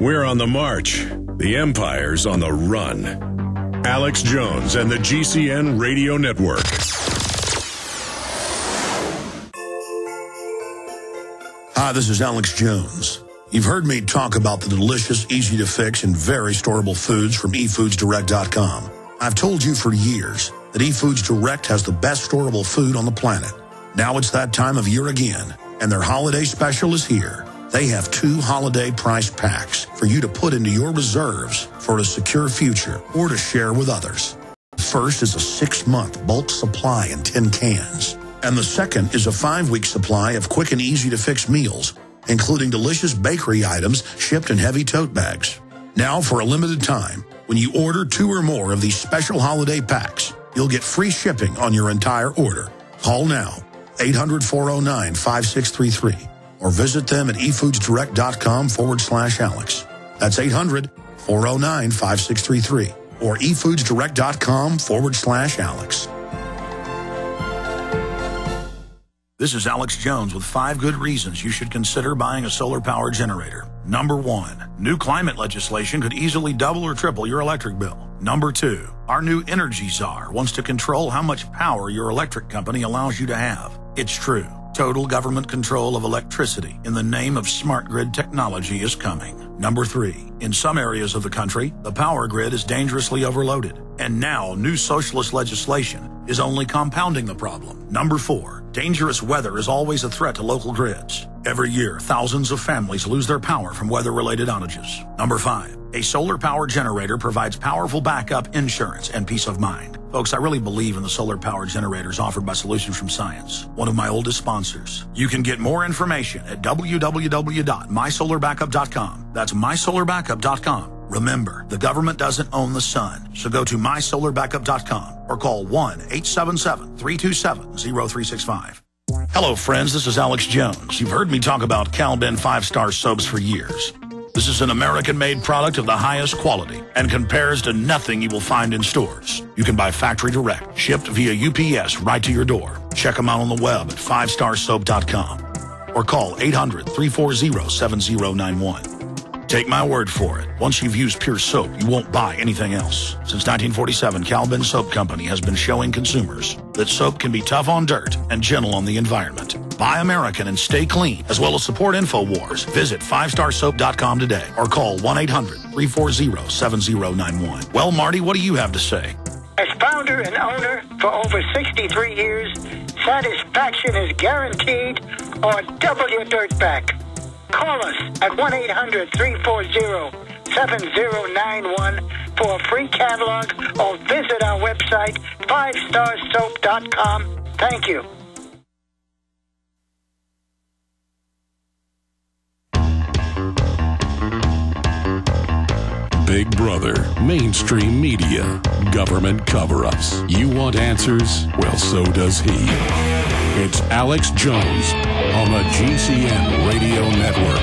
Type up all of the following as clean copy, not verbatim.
We're on the march. The empire's on the run. Alex Jones and the GCN Radio Network. Hi, this is Alex Jones. You've heard me talk about the delicious, easy-to-fix, and very storable foods from eFoodsDirect.com. I've told you for years that eFoods Direct has the best storable food on the planet. Now it's that time of year again, and their holiday special is here. They have 2 holiday price packs for you to put into your reserves for a secure future or to share with others. The first is a 6-month bulk supply in 10 cans. And the second is a 5-week supply of quick and easy-to-fix meals, including delicious bakery items shipped in heavy tote bags. Now, for a limited time, when you order 2 or more of these special holiday packs, you'll get free shipping on your entire order. Call now, 800-409-5633, or visit them at eFoodsDirect.com/Alex. That's 800-409-5633, or eFoodsDirect.com/Alex. This is Alex Jones with 5 good reasons you should consider buying a solar power generator. Number 1, new climate legislation could easily double or triple your electric bill. Number 2, our new energy czar wants to control how much power your electric company allows you to have. It's true. Total government control of electricity in the name of smart grid technology is coming. Number 3, in some areas of the country, the power grid is dangerously overloaded. And now new socialist legislation is only compounding the problem. Number 4, dangerous weather is always a threat to local grids. Every year, thousands of families lose their power from weather-related outages. Number 5, a solar power generator provides powerful backup insurance and peace of mind. Folks, I really believe in the solar power generators offered by Solutions from Science, one of my oldest sponsors. You can get more information at www.mysolarbackup.com. That's mysolarbackup.com. Remember, the government doesn't own the sun, so go to mysolarbackup.com or call 1-877-327-0365. Hello, friends. This is Alex Jones. You've heard me talk about Cal-Ben 5-star soaps for years. This is an American-made product of the highest quality and compares to nothing you will find in stores. You can buy factory direct, shipped via UPS right to your door. Check them out on the web at 5starsoap.com or call 800-340-7091. Take my word for it. Once you've used pure soap, you won't buy anything else. Since 1947, Cal-Ben Soap Company has been showing consumers that soap can be tough on dirt and gentle on the environment. Buy American and stay clean, as well as support InfoWars. Visit 5starsoap.com today or call 1-800-340-7091. Well, Marty, what do you have to say? As founder and owner for over 63 years, satisfaction is guaranteed or double your dirt back. Call us at 1-800-340-7091 for a free catalog or visit our website, 5starsoap.com. Thank you. Big Brother, mainstream media, government cover-ups. You want answers? Well, so does he. It's Alex Jones on the GCN Radio Network.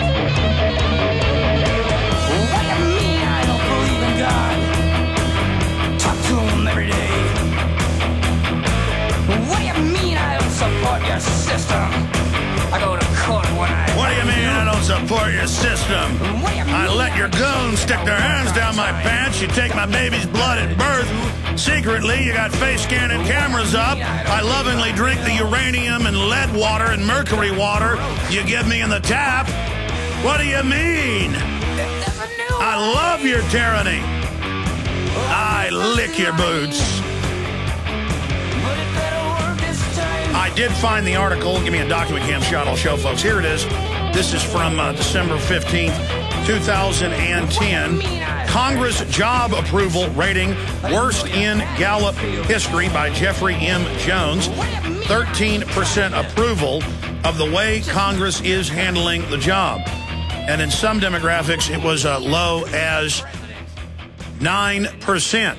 What do you mean I don't believe in God? Talk to him every day. What do you mean I don't support your system? I go to court when What do you mean I don't support your system? I let your goons stick their hands down my pants. You take my baby's blood at birth. Secretly, you got face scanning cameras up. I lovingly drink the uranium and lead water and mercury water you give me in the tap. What do you mean? I love your tyranny. I lick your boots. I did find the article. Give me a document cam shot. I'll show folks. Here it is. This is from December 15th, 2010. Congress job approval rating worst in Gallup history by Jeffrey M. Jones. 13% approval of the way Congress is handling the job. And in some demographics, it was low as 9%.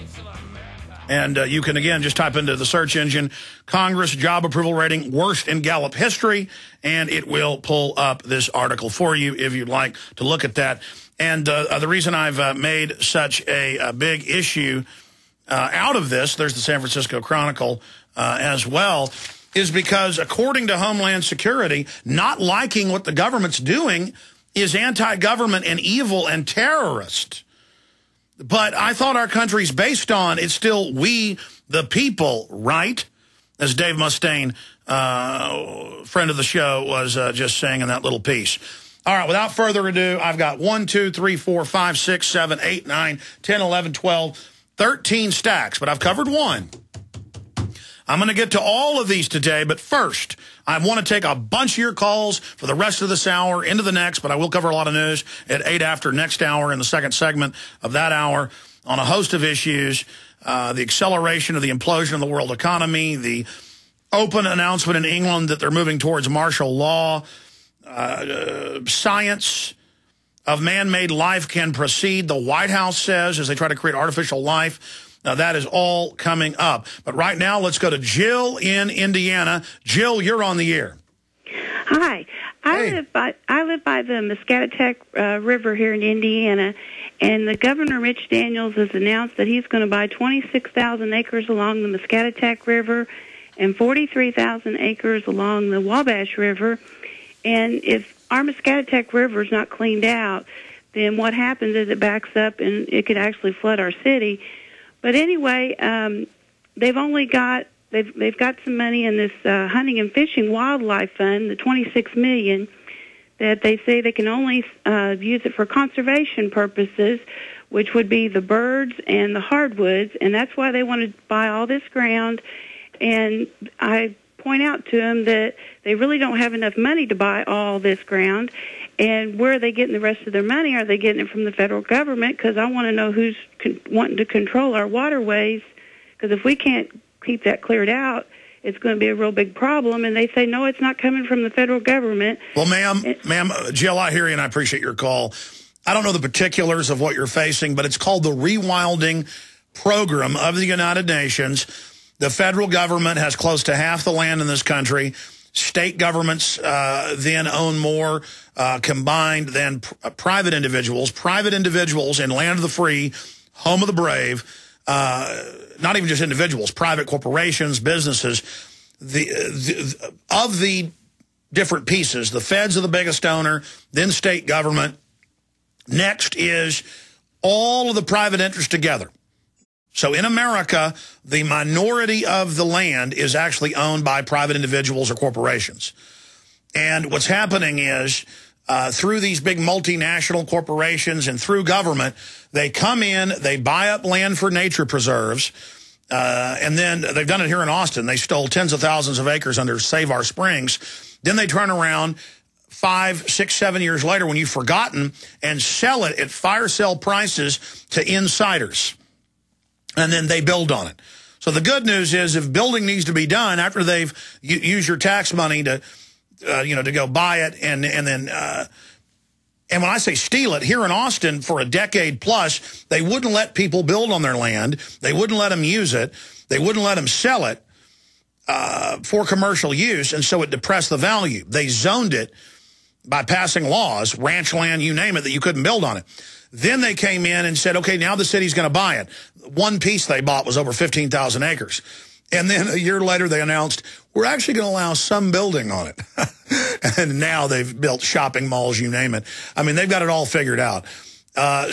And you can, again, just type into the search engine, Congress job approval rating worst in Gallup history, and it will pull up this article for you if you'd like to look at that. And the reason I've made such a big issue out of this, there's the San Francisco Chronicle as well, is because according to Homeland Security, not liking what the government's doing is anti-government and evil and terrorist. But I thought our country's based on, it's still we, the people, right? As Dave Mustaine, friend of the show, was just saying in that little piece. All right, without further ado, I've got 1, 2, 3, 4, 5, 6, 7, 8, 9, 10, 11, 12, 13 stacks, but I've covered one. I'm going to get to all of these today, but first, I want to take a bunch of your calls for the rest of this hour into the next, but I will cover a lot of news at 8 after next hour in the second segment of that hour on a host of issues, the acceleration of the implosion of the world economy, the open announcement in England that they're moving towards martial law, science of man-made life can proceed, the White House says, as they try to create artificial life. Now, that is all coming up. But right now, let's go to Jill in Indiana. Jill, you're on the air. Hi. I live by the Muscatatuck River here in Indiana, and the Governor, Mitch Daniels, has announced that he's going to buy 26,000 acres along the Muscatatuck River and 43,000 acres along the Wabash River. And if our Muscatatuck River is not cleaned out, then what happens is it backs up and it could actually flood our city. But anyway, they've got some money in this hunting and fishing wildlife fund, the $26 million, that they say they can only use it for conservation purposes, which would be the birds and the hardwoods, and that's why they want to buy all this ground. And I point out to them that they really don't have enough money to buy all this ground. And where are they getting the rest of their money? Are they getting it from the federal government? Because I want to know who's wanting to control our waterways. Because if we can't keep that cleared out, it's going to be a real big problem. And they say, no, it's not coming from the federal government. Well, ma'am, Jill, I hear you, and I appreciate your call. I don't know the particulars of what you're facing, but it's called the Rewilding Program of the United Nations. The federal government has close to half the land in this country. State governments then own more combined than private individuals. Private individuals in land of the free, home of the brave, not even just individuals, private corporations, businesses. Of the different pieces, the feds are the biggest owner, then state government. Next is all of the private interests together. So in America, the minority of the land is actually owned by private individuals or corporations. And what's happening is through these big multinational corporations and through government, they come in, they buy up land for nature preserves, and then they've done it here in Austin. They stole tens of thousands of acres under Save Our Springs. Then they turn around 5, 6, 7 years later when you've forgotten and sell it at fire sale prices to insiders. And then they build on it. So the good news is if building needs to be done after they've used your tax money to, to go buy it and then, and when I say steal it, here in Austin for a decade plus, they wouldn't let people build on their land. They wouldn't let them use it. They wouldn't let them sell it for commercial use, and so it depressed the value. They zoned it by passing laws, ranch land, you name it, that you couldn't build on it. Then they came in and said, okay, now the city's going to buy it. One piece they bought was over 15,000 acres. And then a year later they announced, we're actually going to allow some building on it. And now they've built shopping malls, you name it. I mean, they've got it all figured out.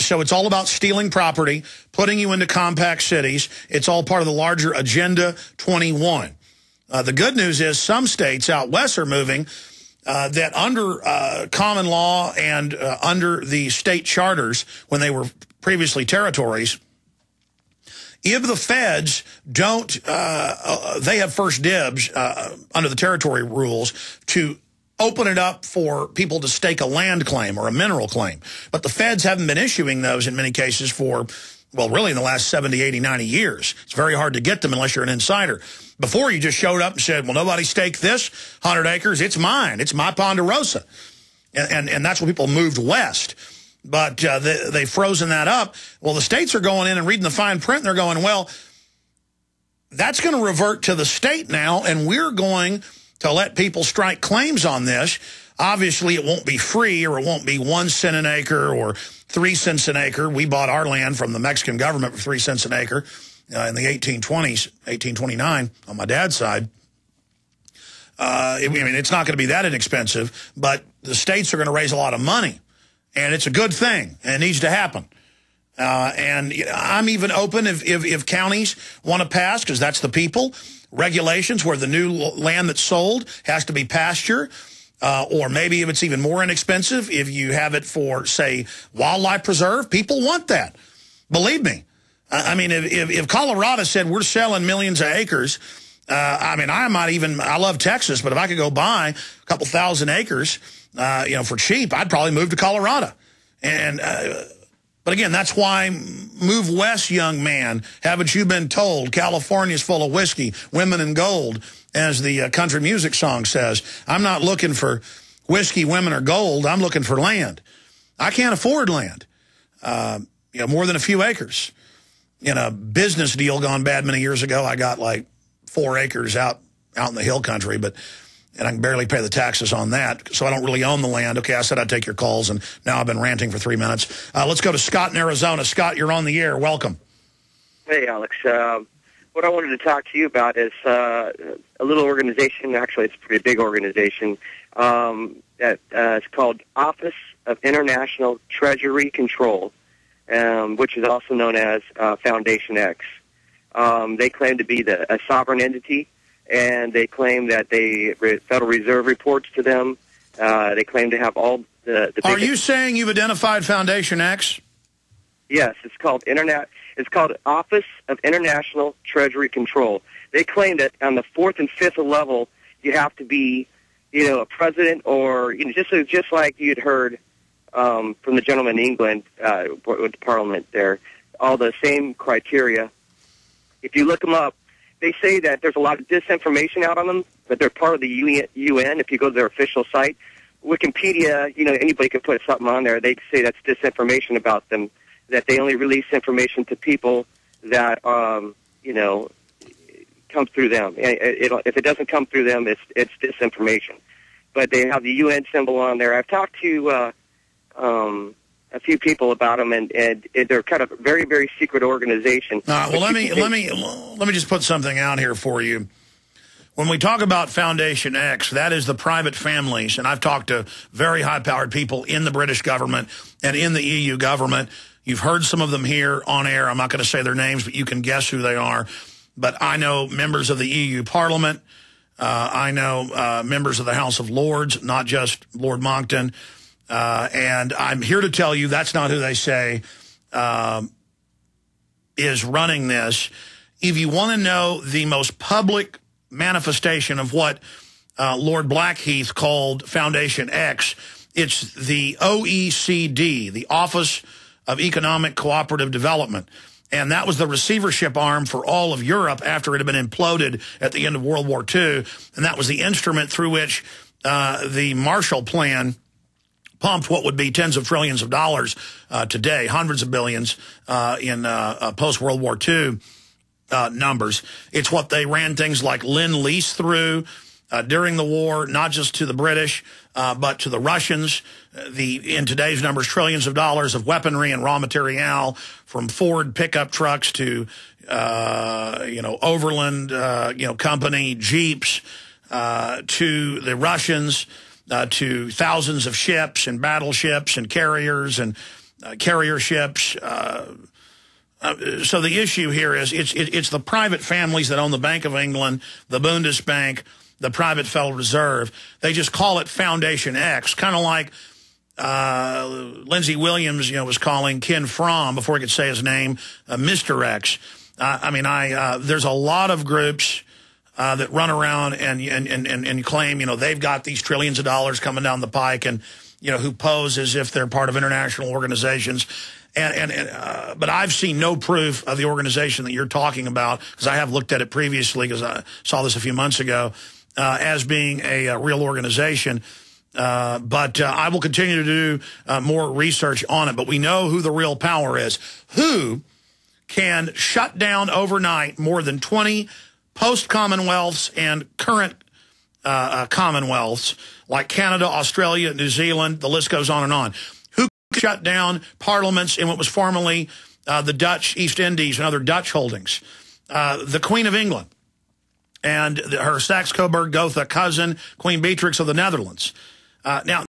So it's all about stealing property, putting you into compact cities. It's all part of the larger Agenda 21. The good news is some states out west are moving that under common law and under the state charters, when they were previously territories, if the feds don't, they have first dibs under the territory rules to open it up for people to stake a land claim or a mineral claim. But the feds haven't been issuing those in many cases for, well, really in the last 70, 80, 90 years. It's very hard to get them unless you're an insider. Before, you just showed up and said, well, nobody staked this 100 acres. It's mine. It's my Ponderosa. And that's when people moved west. But they've frozen that up. Well, the states are going in and reading the fine print, and they're going, well, that's going to revert to the state now, and we're going to let people strike claims on this. Obviously, it won't be free, or it won't be 1 cent an acre or 3 cents an acre. We bought our land from the Mexican government for 3 cents an acre in the 1820s, 1829 on my dad's side. I mean, it's not going to be that inexpensive, but the states are going to raise a lot of money. And it's a good thing, and it needs to happen. And I'm even open if counties want to pass, because that's the people, regulations where the new land that's sold has to be pasture, or maybe if it's even more inexpensive, if you have it for, say, wildlife preserve. People want that. Believe me. I mean, if Colorado said we're selling millions of acres, I mean, I love Texas, but if I could go buy a couple thousand acres, for cheap, I'd probably move to Colorado. And, but again, that's why move west, young man. Haven't you been told California's full of whiskey, women, and gold, as the country music song says? I'm not looking for whiskey, women, or gold. I'm looking for land. I can't afford land, more than a few acres. In a business deal gone bad many years ago, I got like 4 acres out in the hill country, and I can barely pay the taxes on that, so I don't really own the land. Okay, I said I'd take your calls, and now I've been ranting for 3 minutes. Let's go to Scott in Arizona. Scott, you're on the air. Welcome. Hey, Alex. What I wanted to talk to you about is a little organization. Actually, it's a pretty big organization. It's called Office of International Treasury Control, which is also known as Foundation X. They claim to be a sovereign entity, and they claim that the Federal Reserve reports to them. They claim to have all the Are you saying you've identified Foundation X? Yes, it's called It's called Office of International Treasury Control. They claim that on the 4th and 5th level, you have to be, a president, or just like you'd heard from the gentleman in England with the Parliament there, all the same criteria. If you look them up, they say that there's a lot of disinformation out on them, but they're part of the UN. If you go to their official site, Wikipedia, anybody could put something on there. They say that's disinformation about them, that they only release information to people that, comes through them. If it doesn't come through them, it's disinformation. But they have the UN symbol on there. I've talked to a few people about them, and they're kind of a very, very secret organization. Well, let me just put something out here for you. When we talk about Foundation X, that is the private families, and I've talked to very high-powered people in the British government and in the EU government. You've heard some of them here on air. I'm not going to say their names, but you can guess who they are. But I know members of the EU Parliament. I know members of the House of Lords, not just Lord Monckton. And I'm here to tell you that's not who they say is running this. If you want to know the most public manifestation of what Lord Blackheath called Foundation X, it's the OECD, the Office of Economic Cooperative Development. And that was the receivership arm for all of Europe after it had been imploded at the end of World War II. And that was the instrument through which the Marshall Plan pumped what would be tens of trillions of dollars today, hundreds of billions in post-World War II numbers. It's what they ran things like Lend-Lease through during the war, not just to the British, but to the Russians. In today's numbers, trillions of dollars of weaponry and raw material, from Ford pickup trucks to, Overland, company Jeeps, to the Russians, to thousands of ships and battleships and carriers and carrier ships. So the issue here is it's the private families that own the Bank of England, the Bundesbank, the private Federal Reserve. They just call it Foundation X, kind of like Lindsey Williams, was calling Ken Fromm, before he could say his name, Mr. X. There's a lot of groups that run around and claim, they've got these trillions of dollars coming down the pike, and, who pose as if they're part of international organizations. But I've seen no proof of the organization that you're talking about, because I have looked at it previously, because I saw this a few months ago, as being a real organization. But I will continue to do more research on it. But we know who the real power is. Who can shut down overnight more than 20 post-Commonwealths and current Commonwealths, like Canada, Australia, New Zealand, the list goes on and on. Who can shut down parliaments in what was formerly the Dutch East Indies and other Dutch holdings? The Queen of England and her Saxe-Coburg-Gotha cousin, Queen Beatrix of the Netherlands. Now,